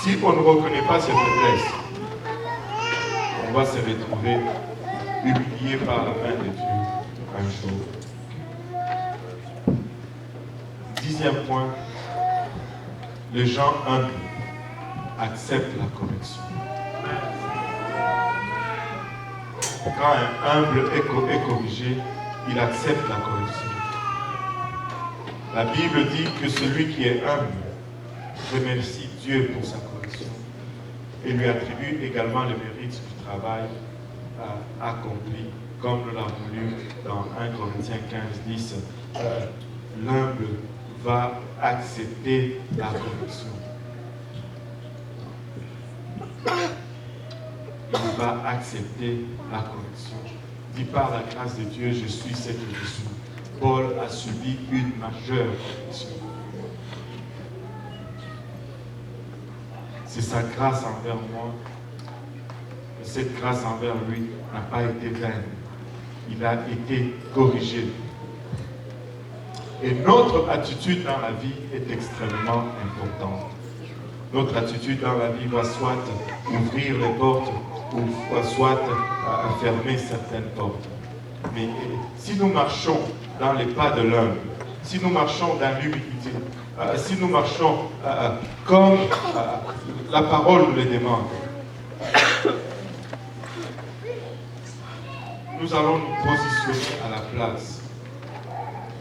Si on ne reconnaît pas ses faiblesses, on va se retrouver humilié par la main de Dieu un jour. 10e point, les gens humbles acceptent la correction. Quand un humble est corrigé, il accepte la correction. La Bible dit que celui qui est humble remercie Dieu pour sa correction et lui attribue également le mérite du travail accompli, comme nous l'avons lu dans 1 Corinthiens 15, 10. L'humble va accepter la correction. Il va accepter la correction. Dit par la grâce de Dieu, je suis ce que je suis. Paul a subi une majeure correction. C'est sa grâce envers moi. Et cette grâce envers lui n'a pas été vaine. Il a été corrigé. Et notre attitude dans la vie est extrêmement importante. Notre attitude dans la vie va soit ouvrir les portes ou soit fermer certaines portes. Mais si nous marchons dans les pas de l'humble, si nous marchons dans l'humilité, si nous marchons comme la parole nous le demande, nous allons nous positionner à la place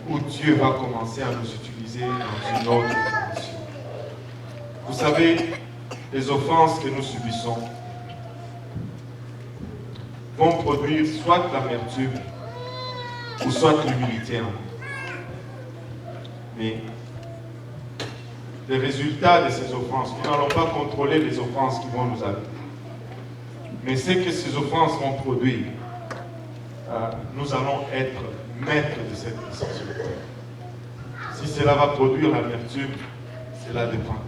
où Dieu va commencer à nous utiliser dans une autre dimension. Vous savez, les offenses que nous subissons vont produire soit l'amertume ou soit l'humilité en nous. Mais les résultats de ces offenses, nous n'allons pas contrôler les offenses qui vont nous arriver. Mais ce que ces offenses vont produire, nous allons être maîtres de cette décision. Si cela va produire l'amertume, cela dépend.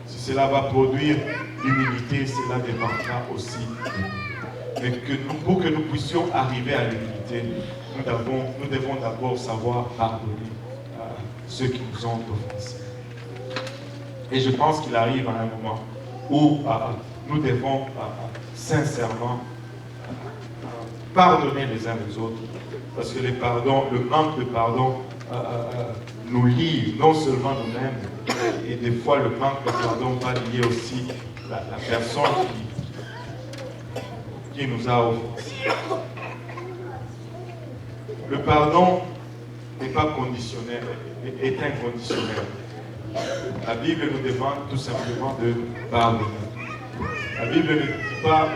Si cela va produire l'humilité, cela dépendra aussi de nous. Mais pour que nous puissions arriver à l'humilité, nous devons d'abord savoir pardonner ceux qui nous ont offensés. Et je pense qu'il arrive à un moment où nous devons sincèrement pardonner les uns les autres. Parce que le manque de pardon nous lie non seulement nous-mêmes, et des fois le manque de pardon va lier aussi la personne qui nous a offensés. Le pardon n'est pas conditionnel, est inconditionnel. La Bible nous demande tout simplement de pardonner. La Bible ne dit pas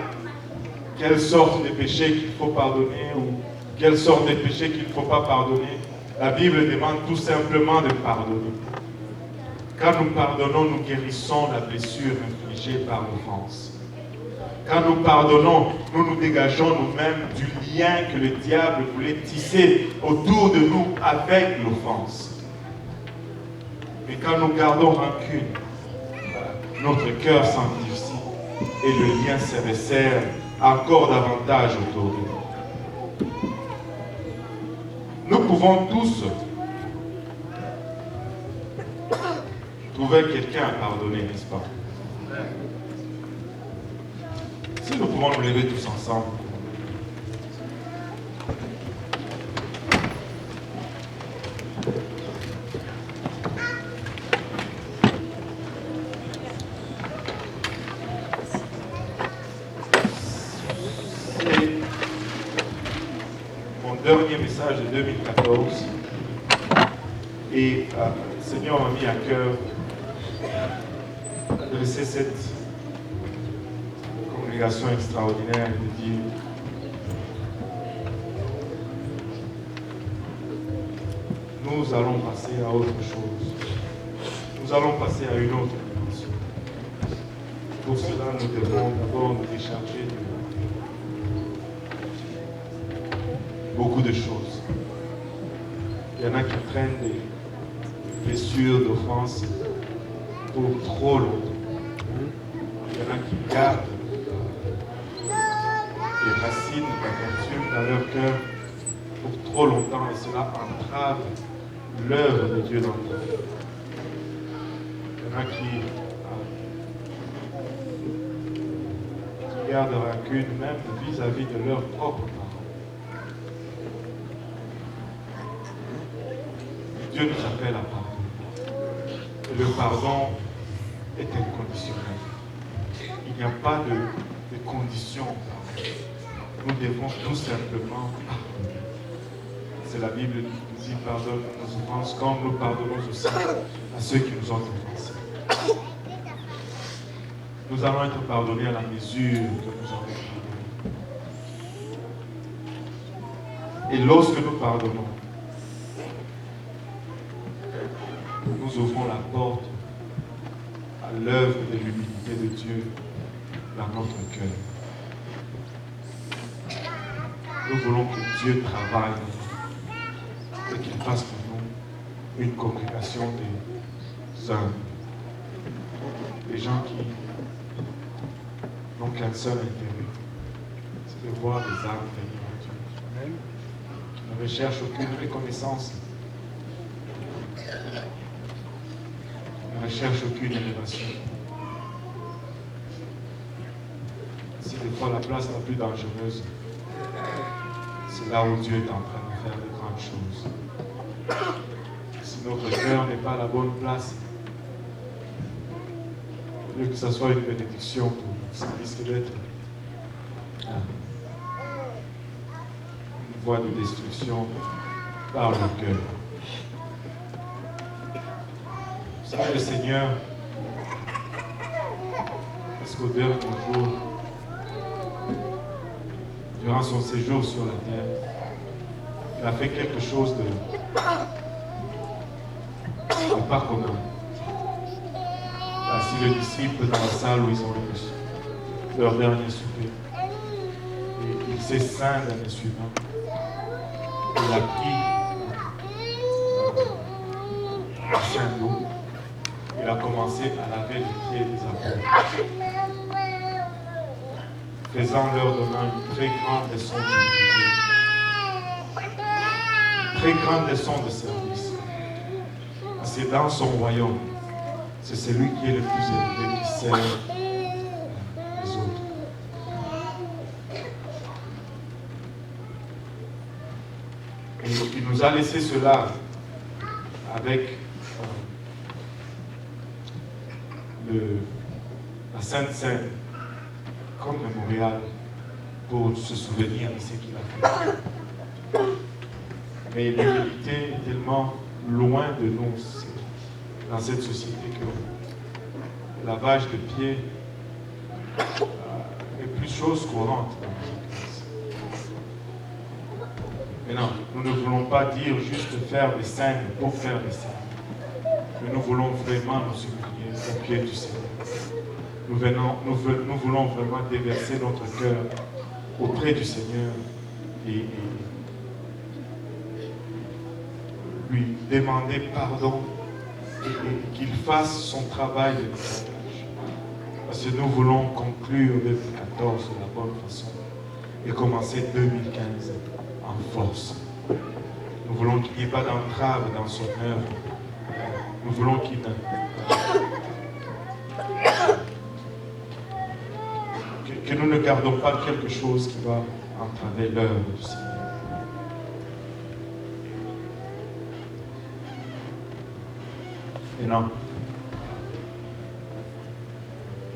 quelle sorte de péché qu'il faut pardonner ou quelle sorte de péché qu'il ne faut pas pardonner. La Bible demande tout simplement de pardonner. Quand nous pardonnons, nous guérissons la blessure infligée par l'offense. Quand nous pardonnons, nous nous dégageons nous-mêmes du lien que le diable voulait tisser autour de nous avec l'offense. Mais quand nous gardons rancune, notre cœur s'endurcit et le lien se resserre encore davantage autour de nous. Nous pouvons tous trouver quelqu'un à pardonner, n'est-ce pas? Si nous pouvons nous lever tous ensemble. C'est mon dernier message de 2014. Et le Seigneur m'a mis à cœur d'adresser cette congrégation extraordinaire et de dire nous allons passer à autre chose. Nous allons passer à une autre dimension. Pour cela, nous devons d'abord nous décharger de beaucoup de choses. Il y en a qui prennent des blessures d'offense pour trop longtemps. Il y en a qui gardent des racines d'amertume dans leur cœur pour trop longtemps et cela entrave l'œuvre de Dieu dans leur vie. Il y en a qui regard de rancune, même vis-à-vis de leurs propres parents. Dieu nous appelle à pardonner. Et le pardon est inconditionnel. Il n'y a pas de conditions. Nous devons tout simplement pardonner. C'est la Bible qui nous dit pardonne nos offenses comme nous pardonnons aussi à ceux qui nous ont offensés. Nous allons être pardonnés à la mesure que nous avons pardonné. Et lorsque nous pardonnons, nous ouvrons la porte à l'œuvre de l'humilité de Dieu dans notre cœur. Nous voulons que Dieu travaille et qu'il fasse pour nous une congrégation des hommes, des gens qui n'ont qu'un seul intérêt, c'est de voir les âmes venir à Dieu, qui ne recherchent aucune reconnaissance, qui ne recherchent aucune élévation. C'est des fois la place la plus dangereuse. C'est là où Dieu est en train de faire de grandes choses. Si notre cœur n'est pas à la bonne place, au lieu que ce soit une bénédiction pour nous, ça risque d'être une voie de destruction par le cœur. Vous savez, le Seigneur, parce qu'au dernier jour, durant son séjour sur la terre, il a fait quelque chose de pas commun. Il a assis les disciples dans la salle où ils ont eu leur dernier souper. Et il s'est ceint l'année suivante. Il a pris un bassin d'eau. Il a commencé à laver les pieds des apôtres, faisant-leur donnant une très grande leçon d'humilité, une très grande leçon de service. Parce que dans son royaume, c'est celui qui est le plus élevé qui sert les autres. Et il nous a laissé cela avec la Sainte Seine comme mémorial pour se souvenir de ce qu'il a fait. Mais l'humilité est tellement loin de nous dans cette société que le lavage de pieds est plus chose courante dans nos églises. Mais non, nous ne voulons pas dire juste faire des scènes pour faire des scènes. Mais nous voulons vraiment nous humilier au pied du Seigneur. Nous voulons vraiment déverser notre cœur auprès du Seigneur et lui demander pardon et qu'il fasse son travail de nettoyage. Parce que nous voulons conclure 2014 de la bonne façon et commencer 2015 en force. Nous voulons qu'il n'y ait pas d'entrave dans son œuvre. Nous voulons qu'il que nous ne gardons pas quelque chose qui va entraver l'œuvre du Seigneur. Et non.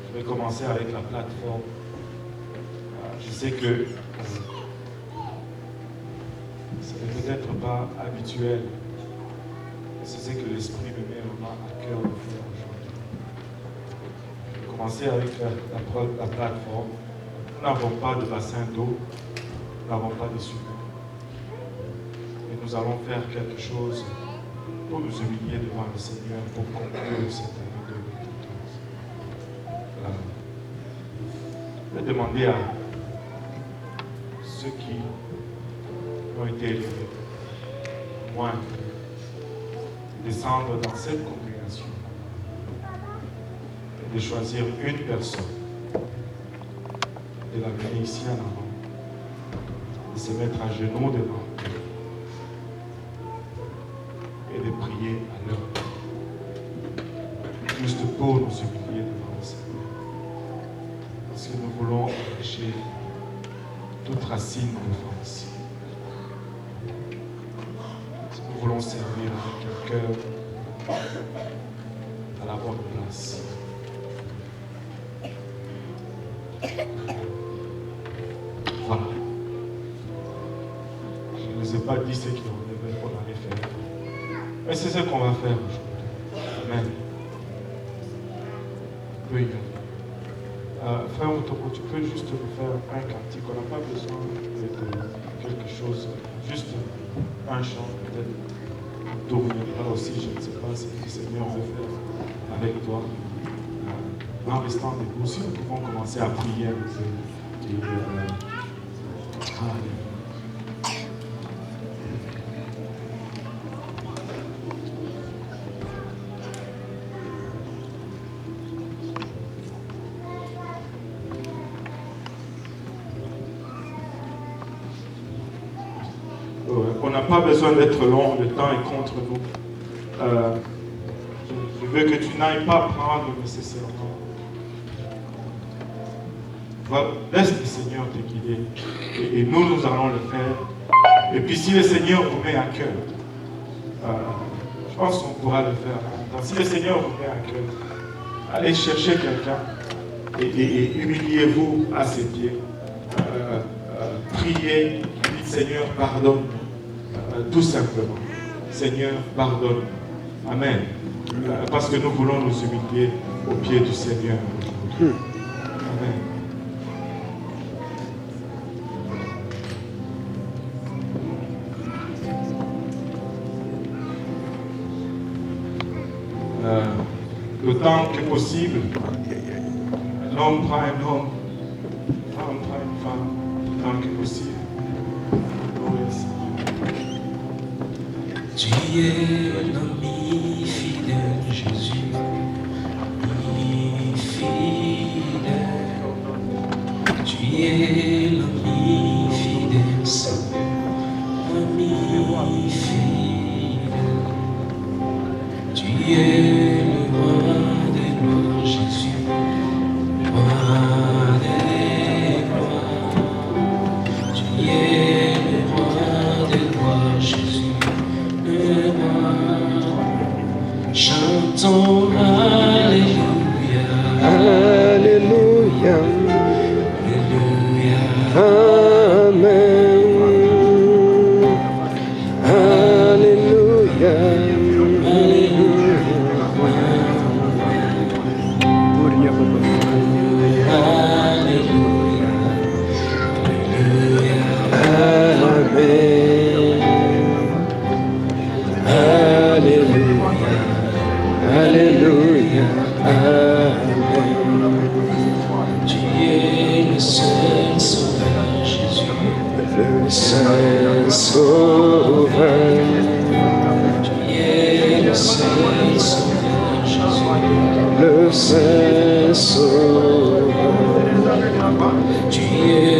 Je vais commencer avec la plateforme. Je sais que ce n'est peut-être pas habituel. C'est ce que l'Esprit me met vraiment à cœur de faire aujourd'hui. Je vais commencer avec la plateforme. Nous n'avons pas de bassin d'eau, nous n'avons pas de sucre. Et nous allons faire quelque chose pour nous humilier devant le Seigneur pour conclure cette année 2014. Je vais demander à ceux qui ont été élevés, moi, de descendre dans cette congrégation et de choisir une personne, de la venir ici en avant, de se mettre à genoux devant Dieu et de prier à leur juste pour nous humilier devant le Seigneur. Parce que nous voulons empêcher toute racine d'offense. Nous voulons servir avec un cœur à la bonne place. Voilà. Je ne vous ai pas dit ce qu'on allait faire. Mais c'est ce qu'on va faire aujourd'hui. Amen. Oui. Frère Motoko, tu peux juste nous faire un cantique. On n'a pas besoin de quelque chose, juste un chant, peut-être. Tournera aussi, je ne sais pas ce que le Seigneur veut faire avec toi. En restant debout, si nous pouvons commencer à prier un peu. On n'a pas besoin d'être long, le temps est contre nous. Je veux que tu n'ailles pas prendre nécessairement. Laisse le Seigneur te guider. Et nous allons le faire. Et puis si le Seigneur vous met à cœur, je pense qu'on pourra le faire en même temps. Si le Seigneur vous met à cœur, allez chercher quelqu'un et humiliez-vous à ses pieds. Priez, dites Seigneur, pardonne. Tout simplement. Seigneur, pardonne. Amen. Parce que nous voulons nous humilier aux pieds du Seigneur aujourd'hui. Amen. Autant que possible, un homme prend un homme, une femme prend une femme, autant que possible. Tu es l'ami fidèle, Jésus, ami fidèle. Tu es l'ami fidèle, Seigneur, ami fidèle. Tu es le roi des gloires, Jésus, roi des gloires. Tu es le roi des gloires, Jésus. Chantons Alléluia, Alléluia, Alléluia, Amen, Alléluia, Alléluia, Alléluia, Amen. Tu es le seul sauveur, Jésus, Le Saint Sauveur, tu es le seul sauveur, Jésus, le Saint Sauveur, tu es